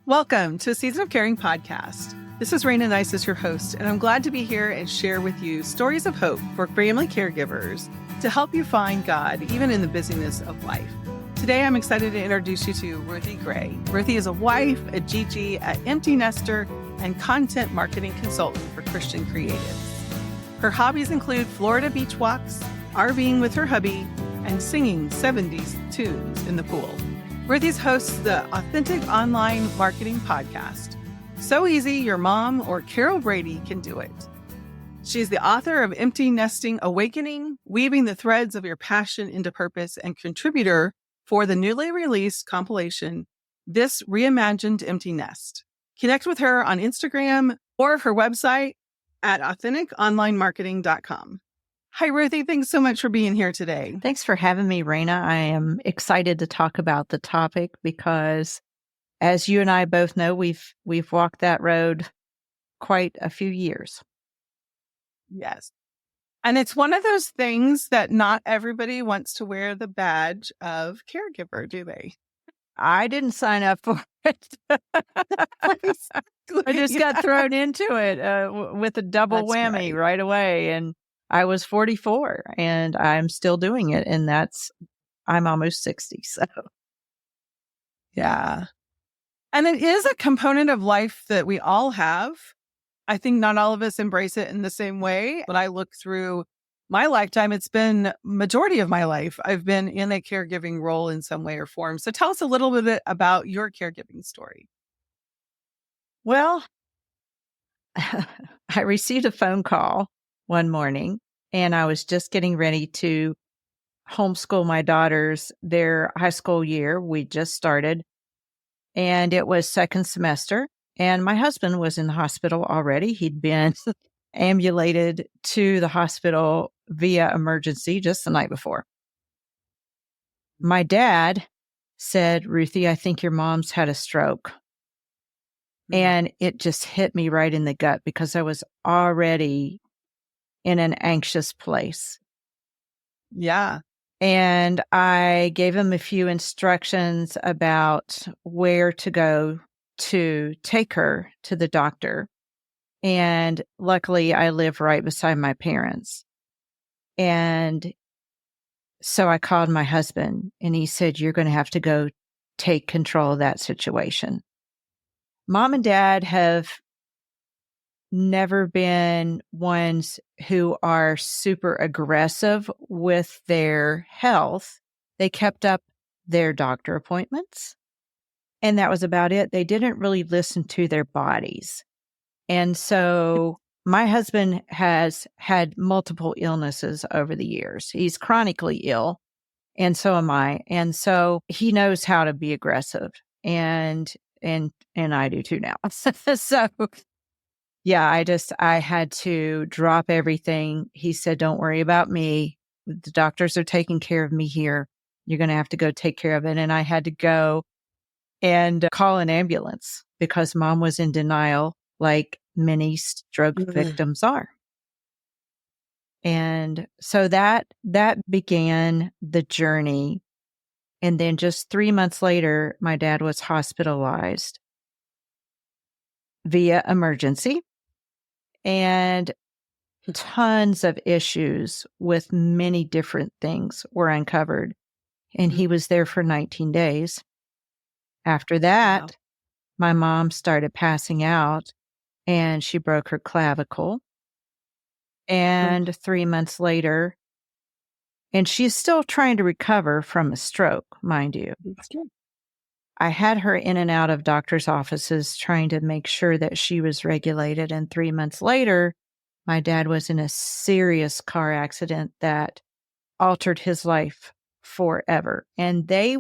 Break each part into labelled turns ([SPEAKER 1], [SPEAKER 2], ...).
[SPEAKER 1] Welcome to a Season of Caring podcast. This is Raina Nice as your host, and I'm glad to be here and share with you stories of hope for family caregivers to help you find God even in the busyness of life. Today, I'm excited to introduce you to Ruthie Gray. Ruthie is a wife, a Gigi, an empty nester, and content marketing consultant for Christian creatives. Her hobbies include Florida beach walks, RVing with her hubby, and singing 70s tunes in the pool. Ruthie's hosts the Authentic Online Marketing Podcast. So easy, your mom or Carol Brady can do it. She's the author of Empty Nesting Awakening, Weaving the Threads of Your Passion into Purpose, and contributor for the newly released compilation, This Reimagined Empty Nest. Connect with her on Instagram or her website at AuthenticOnlineMarketing.com. Hi, Ruthie. Thanks so much for being here today.
[SPEAKER 2] Thanks for having me, Raina. I am excited to talk about the topic because, as you and I both know, we've walked that road quite a few years.
[SPEAKER 1] Yes. And it's one of those things that not everybody wants to wear the badge of caregiver, do they?
[SPEAKER 2] I didn't sign up for it. I just got thrown into it with a double whammy right away. And I was 44 and I'm still doing it. And I'm almost 60. So,
[SPEAKER 1] yeah. And it is a component of life that we all have. I think not all of us embrace it in the same way. When I look through my lifetime, it's been majority of my life. I've been in a caregiving role in some way or form. So tell us a little bit about your caregiving story.
[SPEAKER 2] Well, I received a phone call one morning and I was just getting ready to homeschool my daughters their high school year. We just started and it was second semester and my husband was in the hospital already. He'd been ambulated to the hospital via emergency just the night before. My dad said, "Ruthie, I think your mom's had a stroke." And it just hit me right in the gut because I was already in an anxious place.
[SPEAKER 1] Yeah.
[SPEAKER 2] And I gave him a few instructions about where to go to take her to the doctor. And luckily, I live right beside my parents. And so I called my husband and he said, "You're going to have to go take control of that situation." Mom and Dad have never been ones who are super aggressive with their health. They kept up their doctor appointments, and that was about it. They didn't really listen to their bodies. And so my husband has had multiple illnesses over the years. He's chronically ill, and so am I. And so he knows how to be aggressive, and I do too now. So yeah, I had to drop everything. He said, "Don't worry about me. The doctors are taking care of me here. You're going to have to go take care of it." And I had to go and call an ambulance because Mom was in denial, like many stroke victims are. And so that began the journey. And then just 3 months later, my dad was hospitalized via emergency. And tons of issues with many different things were uncovered. And he was there for 19 days. After that, my mom started passing out and she broke her clavicle. And 3 months later, and she's still trying to recover from a stroke, mind you. I had her in and out of doctor's offices trying to make sure that she was regulated. And 3 months later, my dad was in a serious car accident that altered his life forever. And they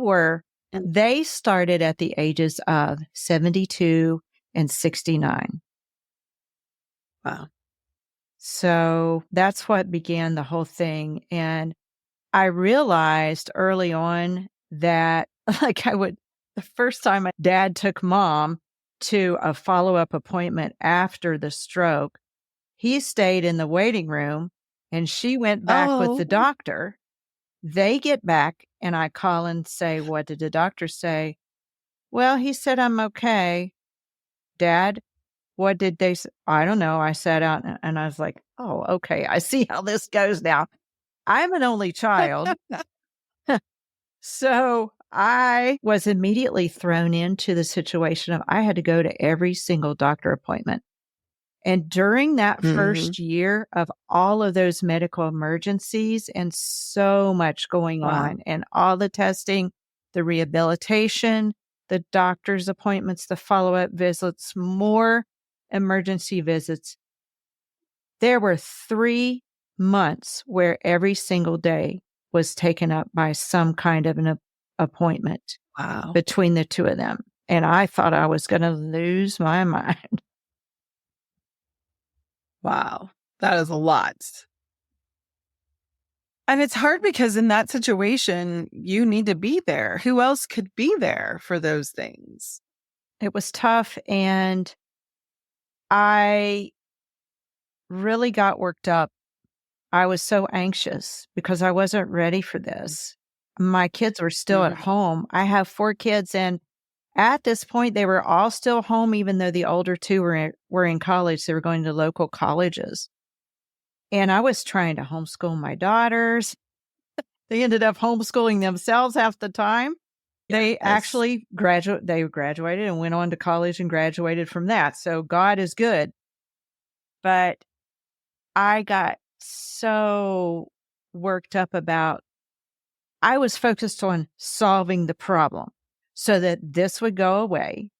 [SPEAKER 2] started at the ages of 72 and 69.
[SPEAKER 1] Wow.
[SPEAKER 2] So that's what began the whole thing. And I realized early on that the first time my dad took Mom to a follow-up appointment after the stroke, he stayed in the waiting room and she went back with the doctor. They get back and I call and say, "What did the doctor say?" "Well, he said I'm okay." Dad, what did they say? I don't know. I sat out and I was like, oh, okay. I see how this goes now. I'm an only child. So I was immediately thrown into the situation of I had to go to every single doctor appointment. And during that
[SPEAKER 1] Mhm.
[SPEAKER 2] first year of all of those medical emergencies and so much going
[SPEAKER 1] Wow.
[SPEAKER 2] on and all the testing, the rehabilitation, the doctor's appointments, the follow-up visits, more emergency visits, there were 3 months where every single day was taken up by some kind of an appointment
[SPEAKER 1] Wow.
[SPEAKER 2] between the 2 of them, and I thought I was gonna lose my mind.
[SPEAKER 1] Wow. That is a lot. And it's hard because in that situation, you need to be there. Who else could be there for those things?
[SPEAKER 2] It was tough, and I really got worked up. I was so anxious because I wasn't ready for this. My kids were still at
[SPEAKER 1] Mhm.
[SPEAKER 2] home. I have 4 kids, and at this point, they were all still home, even though the older 2 were in college. They were going to local colleges. And I was trying to homeschool my daughters. They ended up homeschooling themselves half the time. They
[SPEAKER 1] Yes.
[SPEAKER 2] actually graduated and went on to college and graduated from that. So God is good. But I got so worked up about I was focused on solving the problem so that this would go away.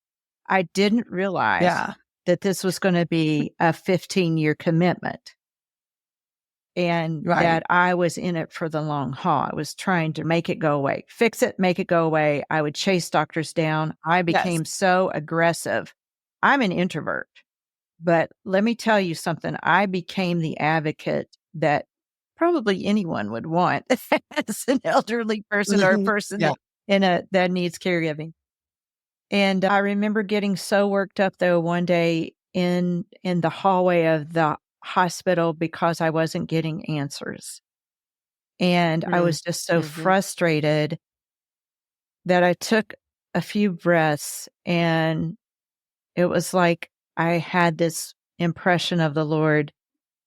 [SPEAKER 2] I didn't realize
[SPEAKER 1] Yeah.
[SPEAKER 2] that this was gonna be a 15-year commitment and
[SPEAKER 1] Right.
[SPEAKER 2] that I was in it for the long haul. I was trying to make it go away, fix it, make it go away. I would chase doctors down. I
[SPEAKER 1] Yes.
[SPEAKER 2] became so aggressive. I'm an introvert, but let me tell you something. I became the advocate that probably anyone would want as an elderly person or a person
[SPEAKER 1] Yeah.
[SPEAKER 2] that needs caregiving. And I remember getting so worked up though one day in the hallway of the hospital because I wasn't getting answers. And I
[SPEAKER 1] Mm.
[SPEAKER 2] was just so
[SPEAKER 1] Mhm.
[SPEAKER 2] frustrated that I took a few breaths and it was like I had this impression of the Lord,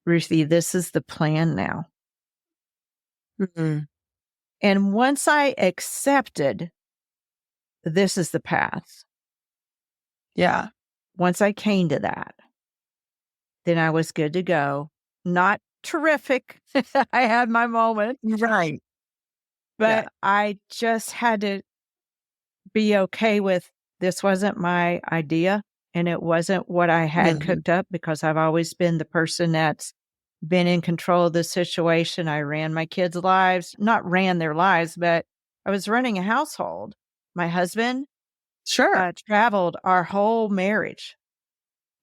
[SPEAKER 2] Ruthie, this is the plan now.
[SPEAKER 1] Mhm.
[SPEAKER 2] And once I accepted this is the path,
[SPEAKER 1] Yeah.
[SPEAKER 2] once I came to that, then I was good to go. Not terrific. I had my moment,
[SPEAKER 1] Right. Yeah.
[SPEAKER 2] but I just had to be okay with this wasn't my idea and it wasn't what I had
[SPEAKER 1] Mhm.
[SPEAKER 2] cooked up because I've always been the person that's been in control of the situation. I ran my kids' lives, not ran their lives, but I was running a household. My husband
[SPEAKER 1] Sure.
[SPEAKER 2] traveled our whole marriage.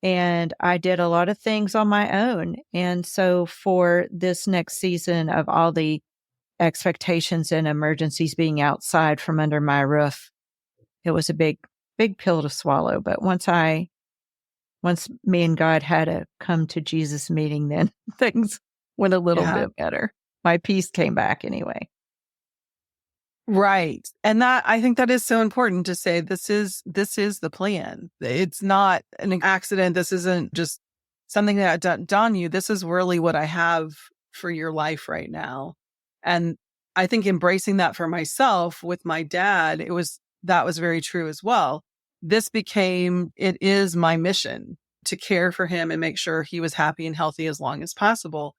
[SPEAKER 2] And I did a lot of things on my own. And so for this next season of all the expectations and emergencies being outside from under my roof, it was a big pill to swallow. But once me and God had a come to Jesus meeting, then things went a little
[SPEAKER 1] Yeah.
[SPEAKER 2] bit better. My peace came back anyway.
[SPEAKER 1] Right. And that I think that is so important to say this is the plan. It's not an accident. This isn't just something that dawned on you. This is really what I have for your life right now. And I think embracing that for myself with my dad, that was very true as well. It is my mission to care for him and make sure he was happy and healthy as long as possible.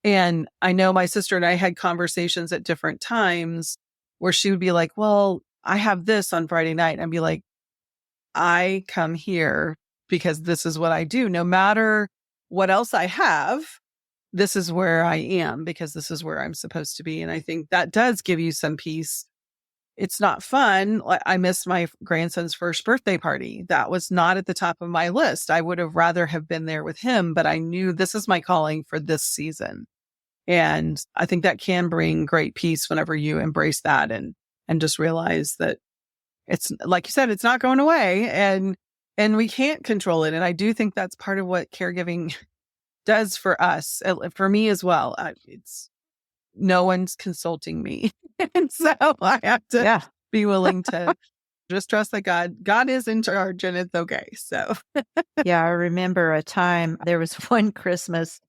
[SPEAKER 1] And I know my sister and I had conversations at different times where she would be like, well, I have this on Friday night. And I'd be like, I come here because this is what I do. No matter what else I have, this is where I am because this is where I'm supposed to be. And I think that does give you some peace. It's not fun. I missed my grandson's first birthday party. That was not at the top of my list. I would have rather have been there with him, but I knew this is my calling for this season. And I think that can bring great peace whenever you embrace that and just realize that it's like you said, it's not going away and we can't control it. And I do think that's part of what caregiving does for us, for me as well. It's no one's consulting me. And so I have to
[SPEAKER 2] Yeah.
[SPEAKER 1] be willing to Just trust that God is in charge and it's okay. So,
[SPEAKER 2] Yeah, I remember a time there was one Christmas.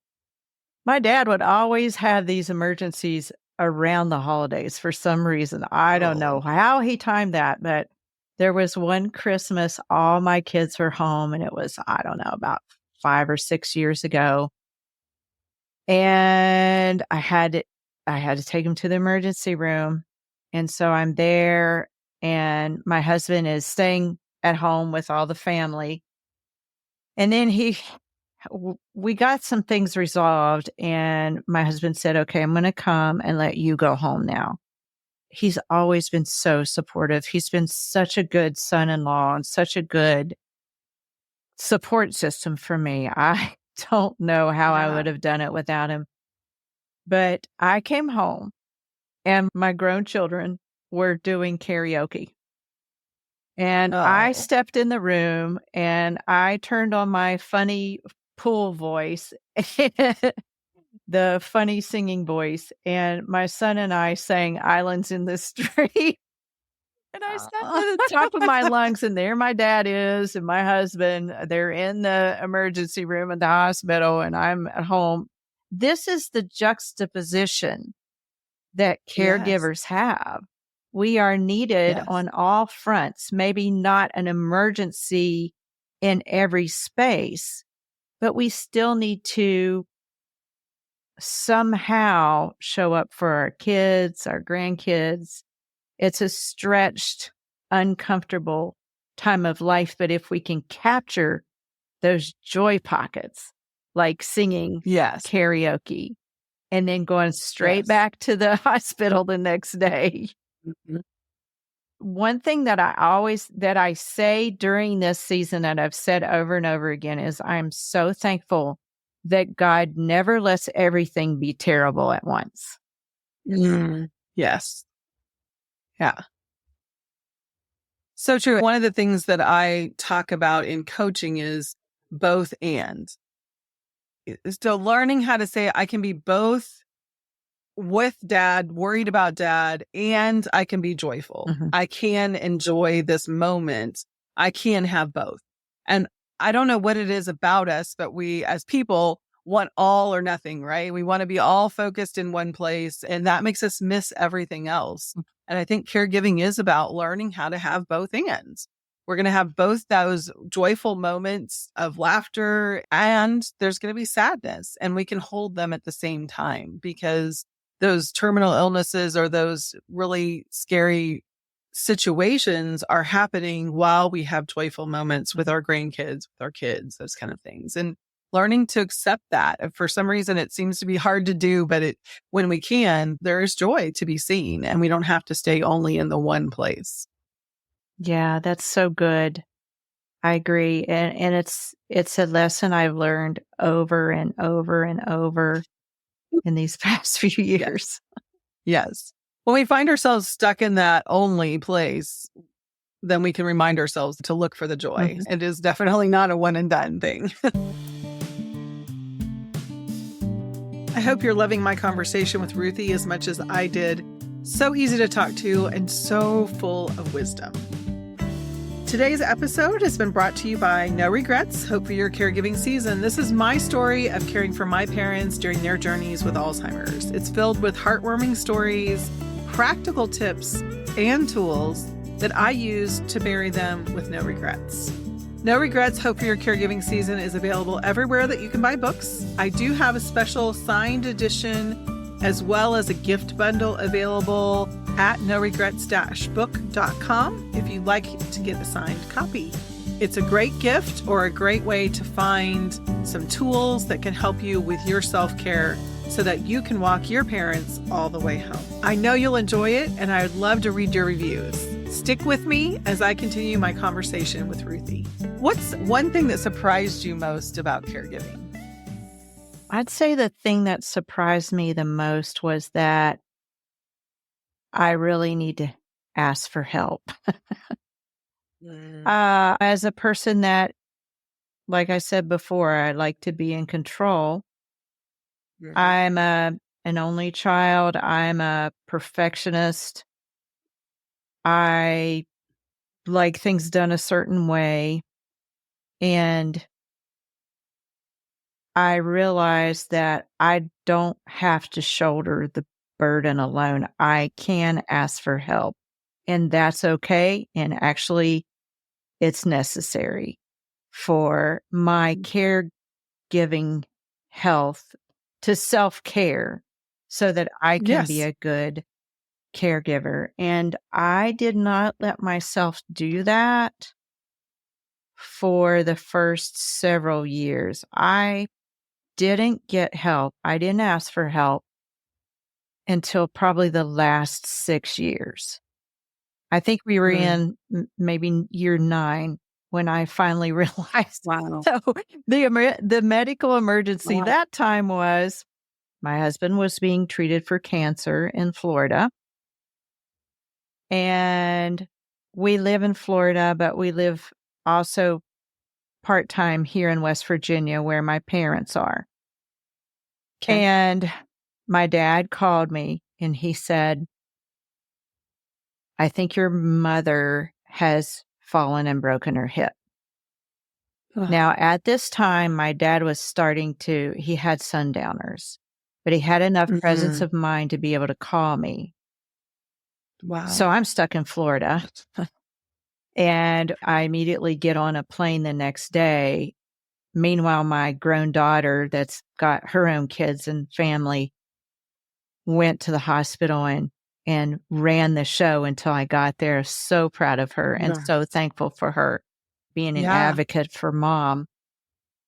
[SPEAKER 2] My dad would always have these emergencies around the holidays for some reason. I don't know
[SPEAKER 1] oh,
[SPEAKER 2] how he timed that, but there was one Christmas, all my kids were home, and it was, I don't know, about 5 or 6 years ago. And I had to take him to the emergency room. And so I'm there, and my husband is staying at home with all the family. And then we got some things resolved, and my husband said, "Okay, I'm going to come and let you go home now." He's always been so supportive. He's been such a good son-in-law and such a good support system for me. I don't know how I
[SPEAKER 1] yeah.
[SPEAKER 2] would have done it without him. But I came home, and my grown children were doing karaoke. And I
[SPEAKER 1] Oh,
[SPEAKER 2] stepped in the room, and I turned on my funny pool voice, the funny singing voice, and my son and I sang Islands in the Stream. And I sang
[SPEAKER 1] uh,
[SPEAKER 2] to the top of my lungs, and there my dad is and my husband. They're in the emergency room at the hospital, and I'm at home. This is the juxtaposition that
[SPEAKER 1] yes,
[SPEAKER 2] caregivers have. We are needed
[SPEAKER 1] yes,
[SPEAKER 2] on all fronts, maybe not an emergency in every space, but we still need to somehow show up for our kids, our grandkids. It's a stretched, uncomfortable time of life, but if we can capture those joy pockets, like singing
[SPEAKER 1] yes,
[SPEAKER 2] karaoke and then going straight
[SPEAKER 1] yes.
[SPEAKER 2] back to the hospital the next day.
[SPEAKER 1] Mhm.
[SPEAKER 2] One thing that I say during this season that I've said over and over again is I'm so thankful that God never lets everything be terrible at once.
[SPEAKER 1] Yes, yeah. So true. One of the things that I talk about in coaching is both and. So learning how to say I can be both with dad, worried about dad, and I can be joyful.
[SPEAKER 2] Mhm.
[SPEAKER 1] I can enjoy this moment. I can have both. And I don't know what it is about us, but we as people want all or nothing, right? We want to be all focused in one place, and that makes us miss everything else. And I think caregiving is about learning how to have both ends. We're going to have both those joyful moments of laughter, and there's going to be sadness, and we can hold them at the same time because those terminal illnesses or those really scary situations are happening while we have joyful moments with our grandkids, with our kids, those kind of things. And learning to accept that. And for some reason, it seems to be hard to do, but when we can, there is joy to be seen and we don't have to stay only in the one place.
[SPEAKER 2] Yeah, that's so good. I agree. And it's a lesson I've learned over and over and over in these past few
[SPEAKER 1] Yes.
[SPEAKER 2] years.
[SPEAKER 1] Yes. When we find ourselves stuck in that only place, then we can remind ourselves to look for the joy.
[SPEAKER 2] Mhm.
[SPEAKER 1] It is definitely not a one and done thing. I hope you're loving my conversation with Ruthie as much as I did. So easy to talk to and so full of wisdom. Today's episode has been brought to you by No Regrets, Hope for Your Caregiving Season. This is my story of caring for my parents during their journeys with Alzheimer's. It's filled with heartwarming stories, practical tips, and tools that I use to bury them with no regrets. No Regrets, Hope for Your Caregiving Season is available everywhere that you can buy books. I do have a special signed edition as well as a gift bundle available at noregrets-book.com if you'd like to get a signed copy. It's a great gift or a great way to find some tools that can help you with your self-care so that you can walk your parents all the way home. I know you'll enjoy it, and I would love to read your reviews. Stick with me as I continue my conversation with Ruthie. What's one thing that surprised you most about caregiving?
[SPEAKER 2] I'd say the thing that surprised me the most was that I really need to ask for help.
[SPEAKER 1] Mm,
[SPEAKER 2] As a person that, like I said before, I like to be in control.
[SPEAKER 1] mhm.
[SPEAKER 2] I'm an only child. I'm a perfectionist. I like things done a certain way. And I realized that I don't have to shoulder the burden alone. I can ask for help, and that's okay. And actually, it's necessary for my caregiving health to self-care so that I can be
[SPEAKER 1] Yes.
[SPEAKER 2] a good caregiver. And I did not let myself do that for the first several years. I didn't get help. I didn't ask for help until probably the last 6 years. I think we were
[SPEAKER 1] Mm.
[SPEAKER 2] in maybe year 9 when I finally realized.
[SPEAKER 1] Wow.
[SPEAKER 2] So the medical emergency
[SPEAKER 1] Wow.
[SPEAKER 2] that time was my husband was being treated for cancer in Florida. And we live in Florida, but we live also part-time here in West Virginia where my parents are.
[SPEAKER 1] Okay.
[SPEAKER 2] And my dad called me and he said, "I think your mother has fallen and broken her hip."
[SPEAKER 1] Ugh.
[SPEAKER 2] Now, at this time, my dad was he had sundowners, but he had enough presence
[SPEAKER 1] Mhm.
[SPEAKER 2] of mind to be able to call me. So
[SPEAKER 1] Wow.
[SPEAKER 2] I'm stuck in Florida and I immediately get on a plane the next day. Meanwhile, my grown daughter that's got her own kids and family went to the hospital and ran the show until I got there. So proud of her and
[SPEAKER 1] Yeah.
[SPEAKER 2] so thankful for her being an
[SPEAKER 1] Yeah.
[SPEAKER 2] advocate for mom.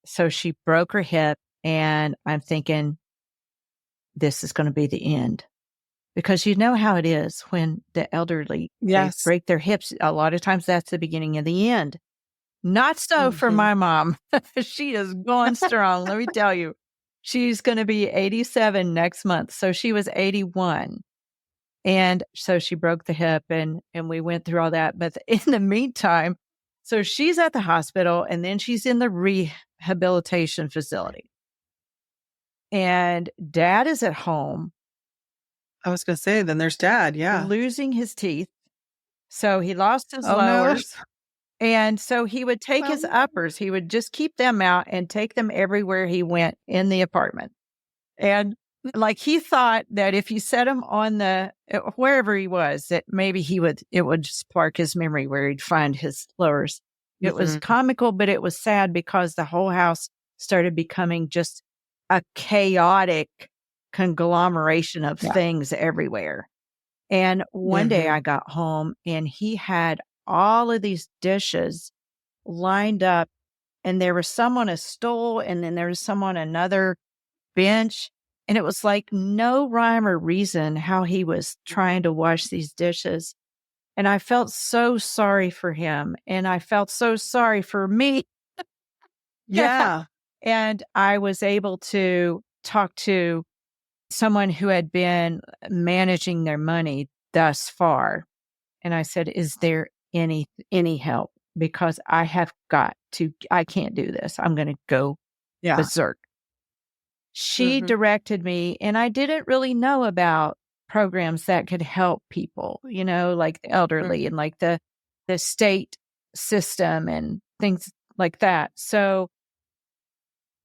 [SPEAKER 2] So she broke her hip, and I'm thinking, this is going to be the end. Because you know how it is when the elderly, they
[SPEAKER 1] Yes.
[SPEAKER 2] break their hips. A lot of times that's the beginning of the end. Not so for
[SPEAKER 1] Mhm.
[SPEAKER 2] my mom. She is going strong, let me tell you. She's gonna be 87 next month, so she was 81, and so she broke the hip, and we went through all that, but in the meantime, so she's at the hospital, and then she's in the rehabilitation facility, and dad is at home
[SPEAKER 1] I was gonna say, then there's dad, yeah.
[SPEAKER 2] losing his teeth, so he lost his
[SPEAKER 1] Oh, no.
[SPEAKER 2] lowers. And so he would take
[SPEAKER 1] Oh,
[SPEAKER 2] his
[SPEAKER 1] no.
[SPEAKER 2] uppers, he would just keep them out and take them everywhere he went in the apartment. And, like, he thought that if you set him on wherever he was, that maybe it would spark his memory where he'd find his lowers. It was
[SPEAKER 1] Mhm.
[SPEAKER 2] comical, but it was sad because the whole house started becoming just a chaotic conglomeration of
[SPEAKER 1] Yeah.
[SPEAKER 2] things everywhere. And one day I
[SPEAKER 1] Mhm.
[SPEAKER 2] got home and he had all of these dishes lined up, and there was some on a stool and then there was some on another bench. And it was like no rhyme or reason how he was trying to wash these dishes. And I felt so sorry for him. And I felt so sorry for me.
[SPEAKER 1] Yeah.
[SPEAKER 2] And I was able to talk to someone who had been managing their money thus far. And I said, "Is there any help? Because I can't do this. I'm gonna go
[SPEAKER 1] Yeah.
[SPEAKER 2] berserk." She
[SPEAKER 1] Mhm.
[SPEAKER 2] directed me, and I didn't really know about programs that could help people, like the
[SPEAKER 1] Mm.
[SPEAKER 2] elderly and like the state system and things like that. So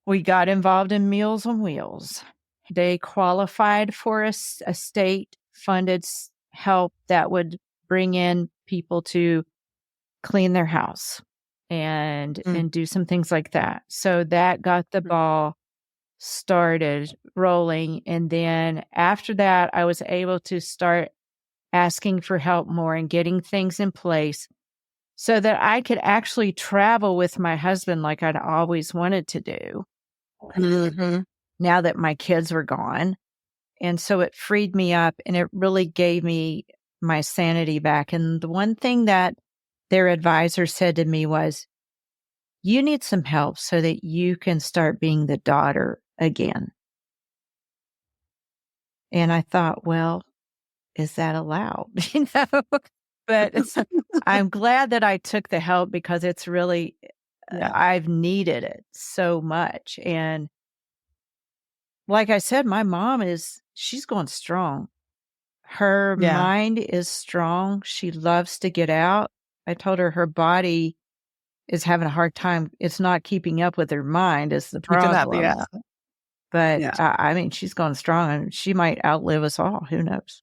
[SPEAKER 2] we got involved in Meals on Wheels. They qualified for a state funded help that would bring in people to clean their house and
[SPEAKER 1] Mm.
[SPEAKER 2] do some things like that. So that got the
[SPEAKER 1] Mm.
[SPEAKER 2] ball started rolling, and then after that, I was able to start asking for help more and getting things in place so that I could actually travel with my husband like I'd always wanted to do
[SPEAKER 1] Mhm.
[SPEAKER 2] now that my kids were gone. And so it freed me up and it really gave me my sanity back. And the one thing that their advisor said to me was, "You need some help so that you can start being the daughter again." And I thought, well, is that allowed? But I'm glad that I took the help because it's really,
[SPEAKER 1] Yeah.
[SPEAKER 2] I've needed it so much. And like I said, my mom she's going strong. Her
[SPEAKER 1] Yeah.
[SPEAKER 2] mind is strong. She loves to get out. I told her body is having a hard time. It's not keeping up with her mind is the
[SPEAKER 1] Keeping up,
[SPEAKER 2] problem.
[SPEAKER 1] yeah.
[SPEAKER 2] But
[SPEAKER 1] Yeah.
[SPEAKER 2] I mean, she's going strong and she might outlive us all. Who knows?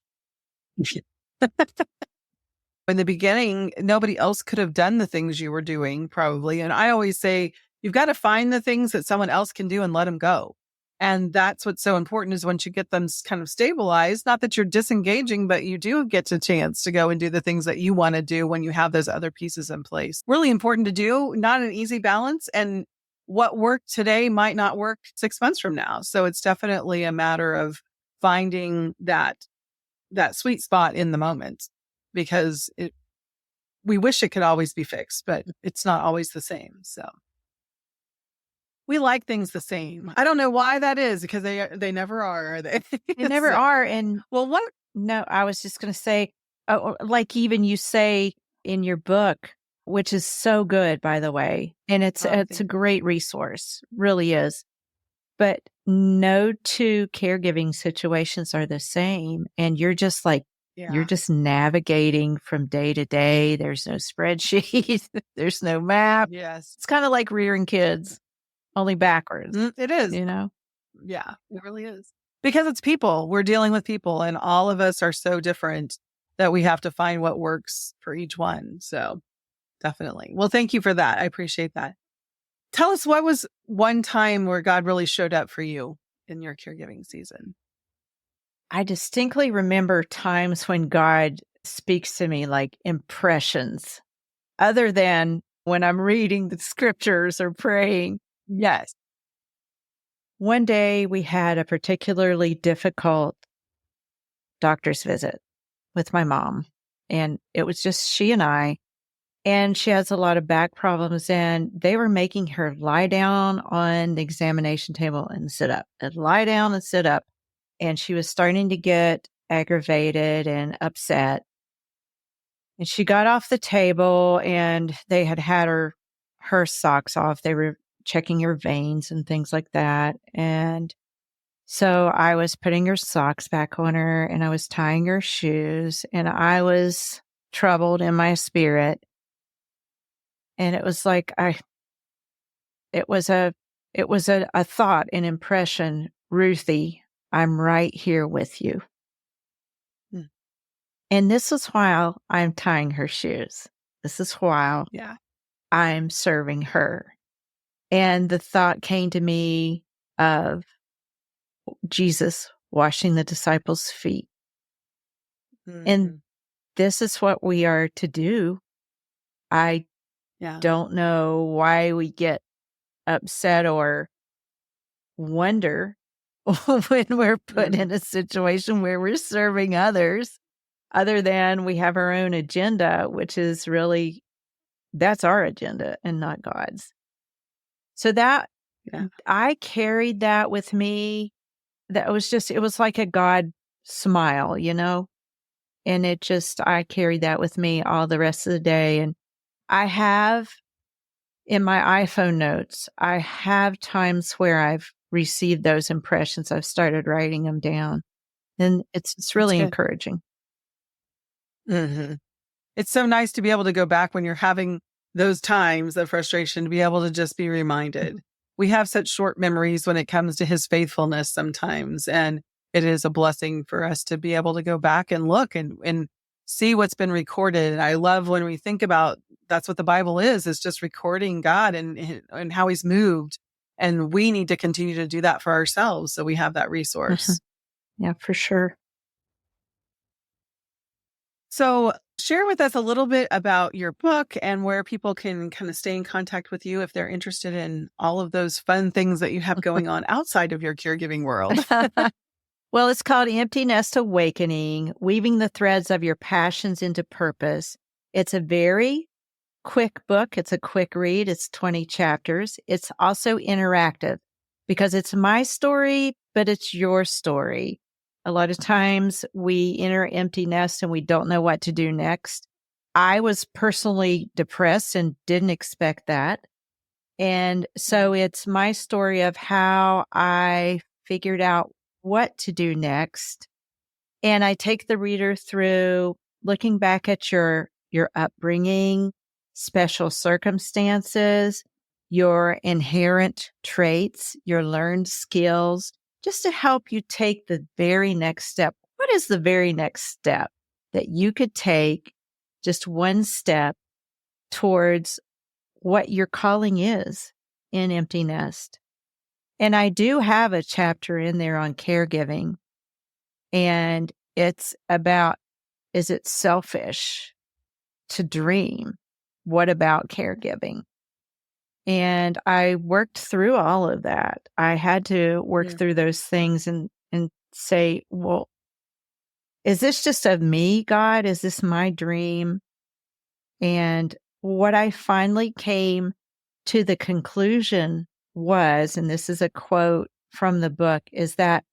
[SPEAKER 1] In the beginning, nobody else could have done the things you were doing, probably. And I always say, you've got to find the things that someone else can do and let them go. And that's what's so important is once you get them kind of stabilized, not that you're disengaging, but you do get a chance to go and do the things that you want to do when you have those other pieces in place. Really important to do, not an easy balance. And what worked today might not work 6 months from now. So it's definitely a matter of finding that sweet spot in the moment, because we wish it could always be fixed, but it's not always the same. So we like things the same. I don't know why that is, because they never are they?
[SPEAKER 2] They never are. And
[SPEAKER 1] well, what?
[SPEAKER 2] No, I was just going to say, like even you say in your book, which is so good, by the way, and it's a great resource, really is. But no two caregiving situations are the same, and you're just like you're just navigating from day to day. There's no spreadsheet, there's no map.
[SPEAKER 1] Yes,
[SPEAKER 2] it's kind of like rearing kids, only backwards.
[SPEAKER 1] It is, Yeah, it really is. Because it's people. We're dealing with people, and all of us are so different that we have to find what works for each one. So definitely. Well, thank you for that. I appreciate that. Tell us, what was one time where God really showed up for you in your caregiving season?
[SPEAKER 2] I distinctly remember times when God speaks to me like impressions, other than when I'm reading the scriptures or praying.
[SPEAKER 1] Yes.
[SPEAKER 2] One day we had a particularly difficult doctor's visit with my mom, and it was just she and I, and she has a lot of back problems, and they were making her lie down on the examination table and sit up, and lie down and sit up. And she was starting to get aggravated and upset. And she got off the table, and they had her socks off. They were checking her veins and things like that. And so I was putting her socks back on her, and I was tying her shoes, and I was troubled in my spirit. And it was like it was a thought, an impression, Ruthie, I'm right here with you. And this is while I'm tying her shoes. This is while I'm serving her. And the thought came to me of Jesus washing the disciples' feet. And this is what we are to do. I don't know why we get upset or wonder when we're put in a situation where we're serving others, other than we have our own agenda, which is really, that's our agenda and not God's. So that I carried that with me. That was just, it was like a God smile, and I carried that with me all the rest of the day. And I have in my iPhone notes, I have times where I've received those impressions. I've started writing them down, and it's really encouraging.
[SPEAKER 1] It's so nice to be able to go back when you're having those times of frustration, to be able to just be reminded. We have such short memories when it comes to his faithfulness sometimes. And it is a blessing for us to be able to go back and look and see what's been recorded. And I love when we think about, that's what the Bible is just recording God and how he's moved. And we need to continue to do that for ourselves, so we have that resource.
[SPEAKER 2] Yeah, for sure.
[SPEAKER 1] So share with us a little bit about your book and where people can kind of stay in contact with you if they're interested in all of those fun things that you have going on outside of your caregiving world.
[SPEAKER 2] Well, it's called Empty Nest Awakening, Weaving the Threads of Your Passions into Purpose. It's a very quick book. It's a quick read. It's 20 chapters. It's also interactive because it's my story, but it's your story. A lot of times we enter empty nest and we don't know what to do next. I was personally depressed and didn't expect that. And so it's my story of how I figured out what to do next. And I take the reader through looking back at your your upbringing, special circumstances, your inherent traits, your learned skills, just to help you take the very next step. What is the very next step that you could take, just one step towards what your calling is in Empty Nest? And I do have a chapter in there on caregiving, and it's about, is it selfish to dream? What about caregiving? And I worked through all of that. I had to work through those things and say, well, is this just of me, God? Is this my dream? And what I finally came to the conclusion was, and this is a quote from the book, is that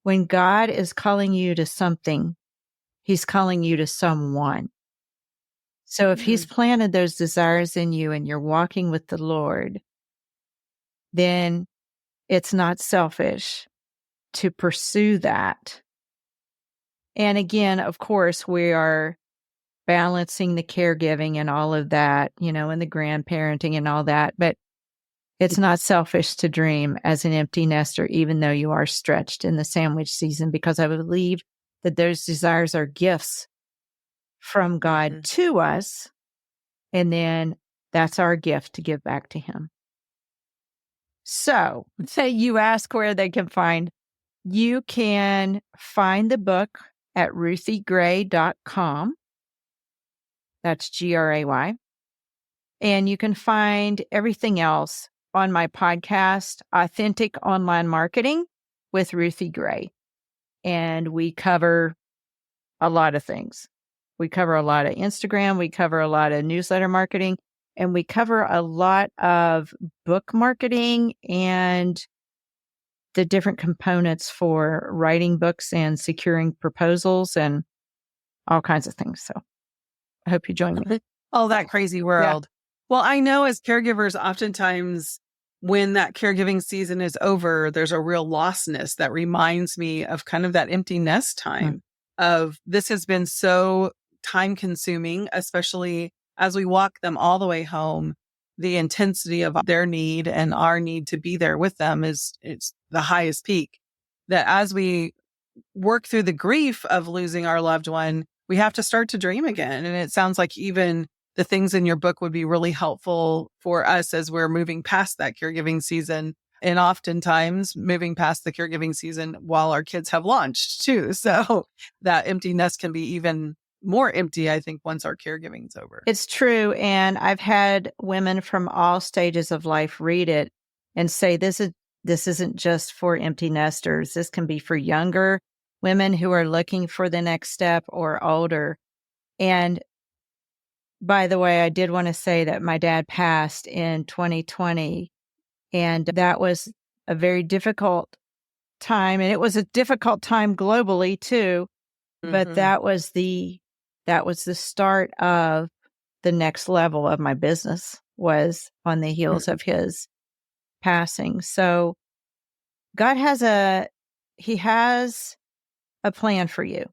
[SPEAKER 2] when God is calling you to something, he's calling you to someone. So if he's planted those desires in you and you're walking with the Lord, then it's not selfish to pursue that. And again, of course, we are balancing the caregiving and all of that, and the grandparenting and all that. But it's not selfish to dream as an empty nester, even though you are stretched in the sandwich season, because I believe that those desires are gifts from God to us. And then that's our gift to give back to him. So say you ask where they can find, you can find the book at ruthiegray.com. That's Gray. And you can find everything else on my podcast, Authentic Online Marketing with Ruthie Gray. And we cover a lot of things. We cover a lot of Instagram. We cover a lot of newsletter marketing. And we cover a lot of book marketing and the different components for writing books and securing proposals and all kinds of things. So I hope you join me.
[SPEAKER 1] Oh, that crazy world. Yeah. Well, I know as caregivers, oftentimes when that caregiving season is over, there's a real lostness that reminds me of kind of that empty nest time of this has been so time consuming, especially as we walk them all the way home. The intensity of their need and our need to be there with them it's the highest peak. That as we work through the grief of losing our loved one, we have to start to dream again. And it sounds like even the things in your book would be really helpful for us as we're moving past that caregiving season. And oftentimes moving past the caregiving season while our kids have launched too. So that empty nest can be even more empty, I think, once our caregiving's over.
[SPEAKER 2] It's true. And I've had women from all stages of life read it and say, this isn't just for empty nesters. This can be for younger women who are looking for the next step or older. And by the way, I did want to say that my dad passed in 2020, and that was a very difficult time. And it was a difficult time globally too. But that was the start of the next level of my business, was on the heels of his passing. So God has a plan for you,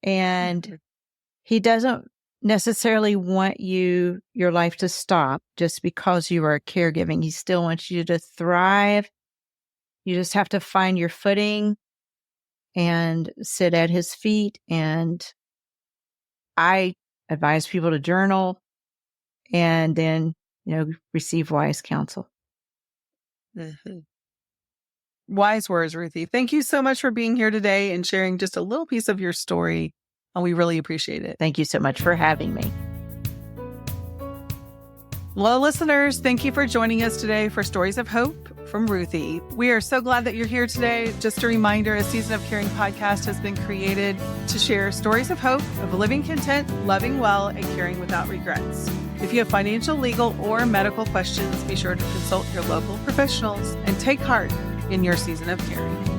[SPEAKER 2] and he doesn't necessarily want your life to stop just because you are caregiving. He still wants you to thrive. You just have to find your footing and sit at his feet. And I advise people to journal and then, receive wise counsel.
[SPEAKER 1] Wise words, Ruthie. Thank you so much for being here today and sharing just a little piece of your story. And we really appreciate it.
[SPEAKER 2] Thank you so much for having me.
[SPEAKER 1] Well, listeners, thank you for joining us today for Stories of Hope from Ruthie. We are so glad that you're here today. Just a reminder, a Season of Caring podcast has been created to share stories of hope, of living content, loving well, and caring without regrets. If you have financial, legal, or medical questions, be sure to consult your local professionals and take heart in your season of caring.